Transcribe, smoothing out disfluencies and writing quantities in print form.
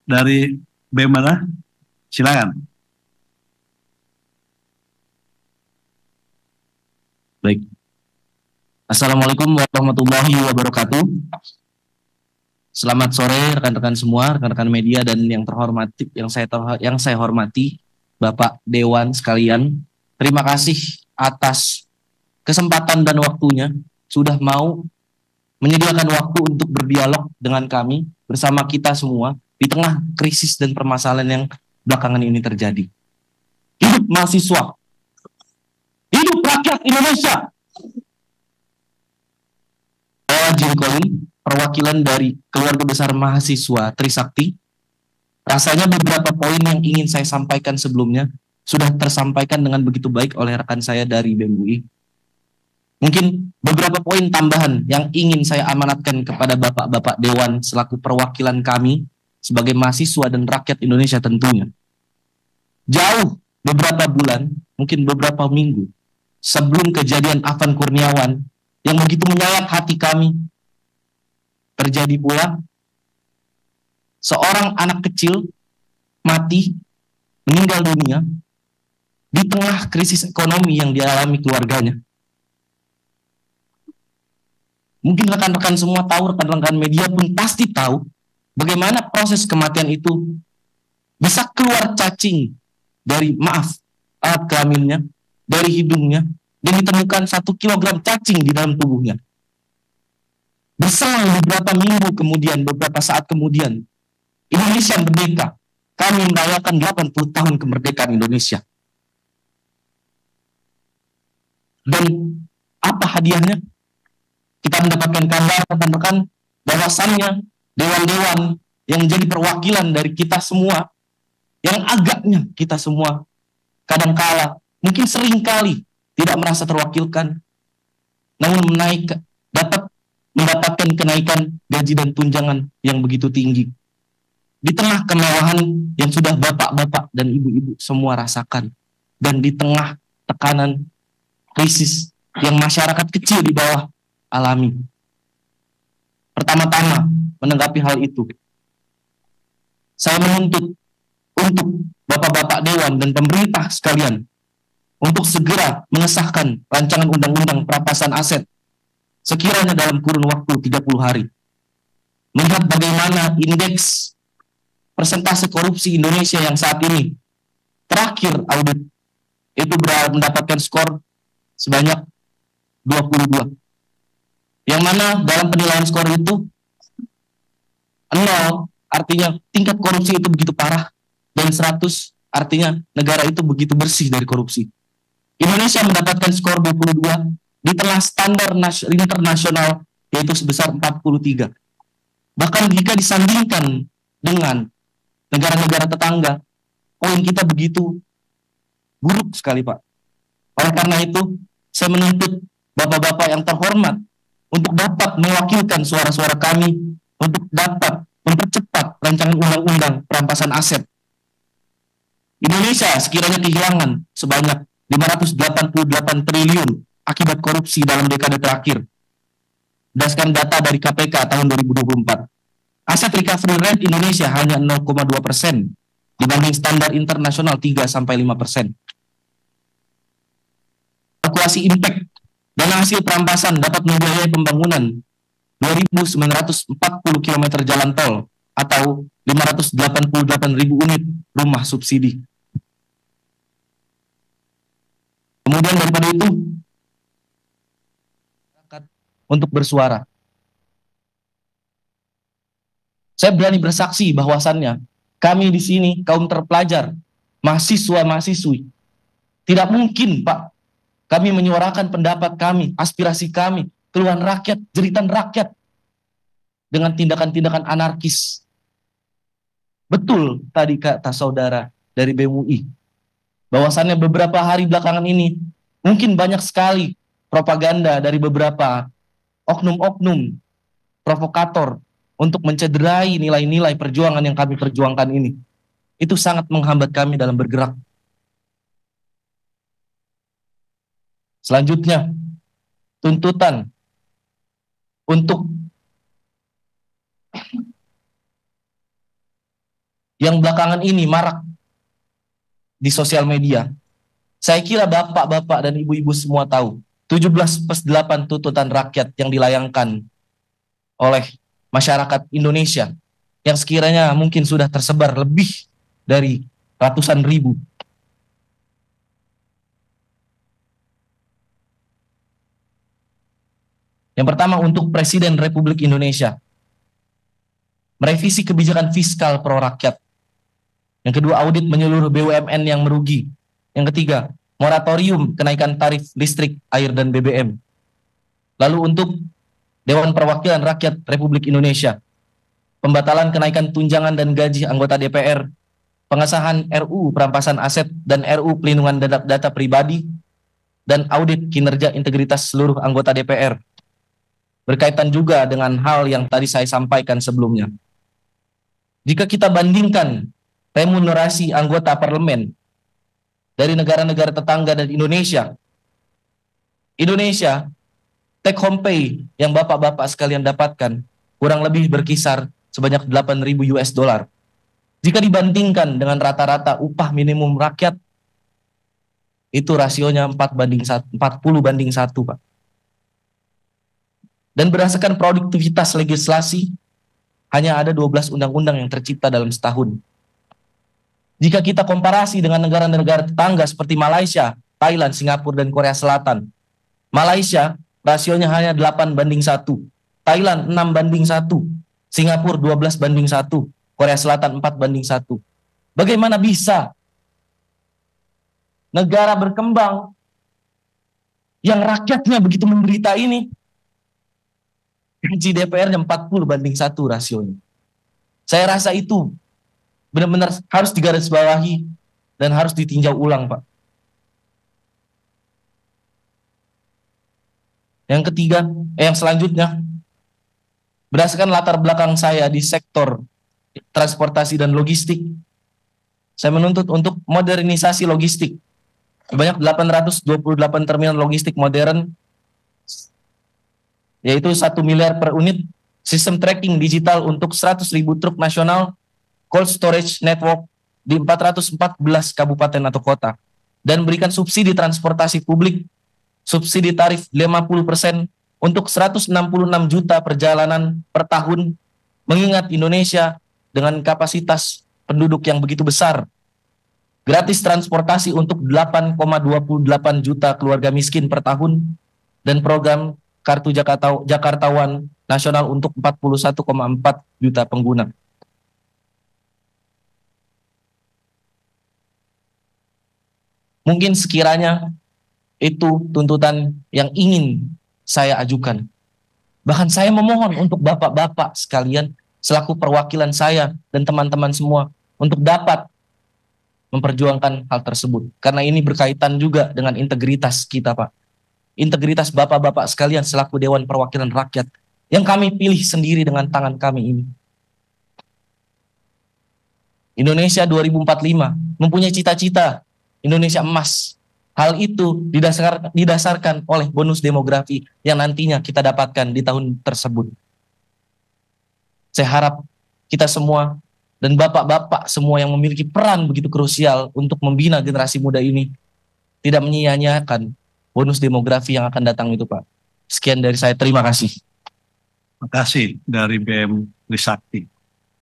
dari BEM mana? Silakan. Baik. Assalamualaikum warahmatullahi wabarakatuh. Selamat sore rekan-rekan semua, rekan-rekan media dan yang terhormati, yang saya hormati, Bapak Dewan sekalian. Terima kasih atas kesempatan dan waktunya sudah mau menyediakan waktu untuk berdialog dengan kami bersama kita semua di tengah krisis dan permasalahan yang belakangan ini terjadi. Hidup mahasiswa, hidup rakyat Indonesia. Saya Jim Colin, perwakilan dari keluarga besar mahasiswa Trisakti. Rasanya beberapa poin yang ingin saya sampaikan sebelumnya sudah tersampaikan dengan begitu baik oleh rekan saya dari BEM UI. Mungkin beberapa poin tambahan yang ingin saya amanatkan kepada Bapak-Bapak Dewan selaku perwakilan kami sebagai mahasiswa dan rakyat Indonesia tentunya. Jauh beberapa bulan, mungkin beberapa minggu, sebelum kejadian Afan Kurniawan yang begitu menyayat hati kami, terjadi pula seorang anak kecil mati, meninggal dunia di tengah krisis ekonomi yang dialami keluarganya. Mungkin rekan-rekan semua tahu, rekan-rekan media pun pasti tahu bagaimana proses kematian itu bisa keluar cacing dari, alat kelaminnya, dari hidungnya, dan ditemukan 1 kilogram cacing di dalam tubuhnya. Berselang beberapa minggu kemudian, beberapa saat kemudian, Indonesia merdeka. Kami merayakan 80 tahun kemerdekaan Indonesia. Dan apa hadiahnya? Kita mendapatkan kabar, rekan-rekan, bahwasannya dewan-dewan yang menjadi perwakilan dari kita semua, yang agaknya kita semua kadangkala, mungkin seringkali tidak merasa terwakilkan, namun dapat mendapatkan kenaikan gaji dan tunjangan yang begitu tinggi. Di tengah kemewahan yang sudah bapak-bapak dan ibu-ibu semua rasakan, dan di tengah tekanan krisis yang masyarakat kecil di bawah alami. Pertama-tama menanggapi hal itu, saya menuntut untuk Bapak-Bapak Dewan dan pemerintah sekalian untuk segera mengesahkan rancangan undang-undang perampasan aset sekiranya dalam kurun waktu 30 hari. Melihat bagaimana indeks persentase korupsi Indonesia yang saat ini terakhir audit itu mendapatkan skor sebanyak 22. Yang mana dalam penilaian skor itu 0 artinya tingkat korupsi itu begitu parah, dan 100 artinya negara itu begitu bersih dari korupsi. Indonesia mendapatkan skor 22 di tengah standar internasional yaitu sebesar 43. Bahkan jika disandingkan dengan negara-negara tetangga, poin kita begitu buruk sekali, Pak. Oleh karena itu, saya menuntut Bapak-Bapak yang terhormat untuk dapat mewakilkan suara-suara kami untuk dapat mempercepat rancangan undang-undang perampasan aset. Indonesia sekiranya kehilangan sebanyak 588 triliun akibat korupsi dalam dekade terakhir. Berdasarkan data dari KPK tahun 2024, aset recovery rate Indonesia hanya 0,2% dibanding standar internasional 3-5%. Kalkulasi impact dana hasil perampasan dapat membiayai pembangunan 2.940 km jalan tol atau 588.000 unit rumah subsidi. Kemudian daripada itu, untuk bersuara. Saya berani bersaksi bahwasannya kami di sini kaum terpelajar, mahasiswa-mahasiswi, tidak mungkin, Pak, kami menyuarakan pendapat kami, aspirasi kami, keluhan rakyat, jeritan rakyat dengan tindakan-tindakan anarkis. Betul tadi kata saudara dari BEM UI, bahwasannya beberapa hari belakangan ini mungkin banyak sekali propaganda dari beberapa oknum-oknum provokator untuk mencederai nilai-nilai perjuangan yang kami perjuangkan ini. Itu sangat menghambat kami dalam bergerak. Selanjutnya, tuntutan untuk yang belakangan ini marak di sosial media. Saya kira bapak-bapak dan ibu-ibu semua tahu 17+8 tuntutan rakyat yang dilayangkan oleh masyarakat Indonesia yang sekiranya mungkin sudah tersebar lebih dari ratusan ribu. Yang pertama untuk Presiden Republik Indonesia, merevisi kebijakan fiskal pro rakyat. Yang kedua, audit menyeluruh BUMN yang merugi. Yang ketiga, moratorium kenaikan tarif listrik, air, dan BBM. Lalu untuk Dewan Perwakilan Rakyat Republik Indonesia, pembatalan kenaikan tunjangan dan gaji anggota DPR, pengesahan RUU perampasan aset dan RUU pelindungan data pribadi, dan audit kinerja integritas seluruh anggota DPR. Berkaitan juga dengan hal yang tadi saya sampaikan sebelumnya. Jika kita bandingkan remunerasi anggota parlemen dari negara-negara tetangga dan Indonesia take home pay yang bapak-bapak sekalian dapatkan kurang lebih berkisar sebanyak 8.000 US dollar. Jika dibandingkan dengan rata-rata upah minimum rakyat, itu rasionya 40/1, Pak. Dan berdasarkan produktivitas legislasi, hanya ada 12 undang-undang yang tercipta dalam setahun. Jika kita komparasi dengan negara-negara tetangga seperti Malaysia, Thailand, Singapura, dan Korea Selatan, Malaysia rasionya hanya 8/1, Thailand 6/1, Singapura 12/1, Korea Selatan 4/1. Bagaimana bisa negara berkembang yang rakyatnya begitu menderita ini, gaji DPR-nya 40/1 rasionya? Saya rasa itu benar-benar harus digarisbawahi dan harus ditinjau ulang, Pak. Yang selanjutnya, berdasarkan latar belakang saya di sektor transportasi dan logistik, saya menuntut untuk modernisasi logistik. Sebanyak 828 terminal logistik modern, yaitu 1 miliar per unit, sistem tracking digital untuk 100.000 truk nasional, cold storage network di 414 kabupaten atau kota, dan berikan subsidi transportasi publik, subsidi tarif 50% untuk 166 juta perjalanan per tahun, mengingat Indonesia dengan kapasitas penduduk yang begitu besar. Gratis transportasi untuk 8,28 juta keluarga miskin per tahun, dan program Kartu Jakartawan Nasional untuk 41,4 juta pengguna. Mungkin sekiranya itu tuntutan yang ingin saya ajukan. Bahkan saya memohon untuk bapak-bapak sekalian selaku perwakilan saya dan teman-teman semua untuk dapat memperjuangkan hal tersebut. Karena ini berkaitan juga dengan integritas kita, Pak. Integritas bapak-bapak sekalian selaku Dewan Perwakilan Rakyat yang kami pilih sendiri dengan tangan kami ini. Indonesia 2045 mempunyai cita-cita Indonesia emas. Hal itu didasarkan oleh bonus demografi yang nantinya kita dapatkan di tahun tersebut. Saya harap kita semua dan bapak-bapak semua yang memiliki peran begitu krusial untuk membina generasi muda ini tidak menyia-nyiakan bonus demografi yang akan datang itu, Pak. Sekian dari saya, terima kasih. Terima kasih dari BM Trisakti.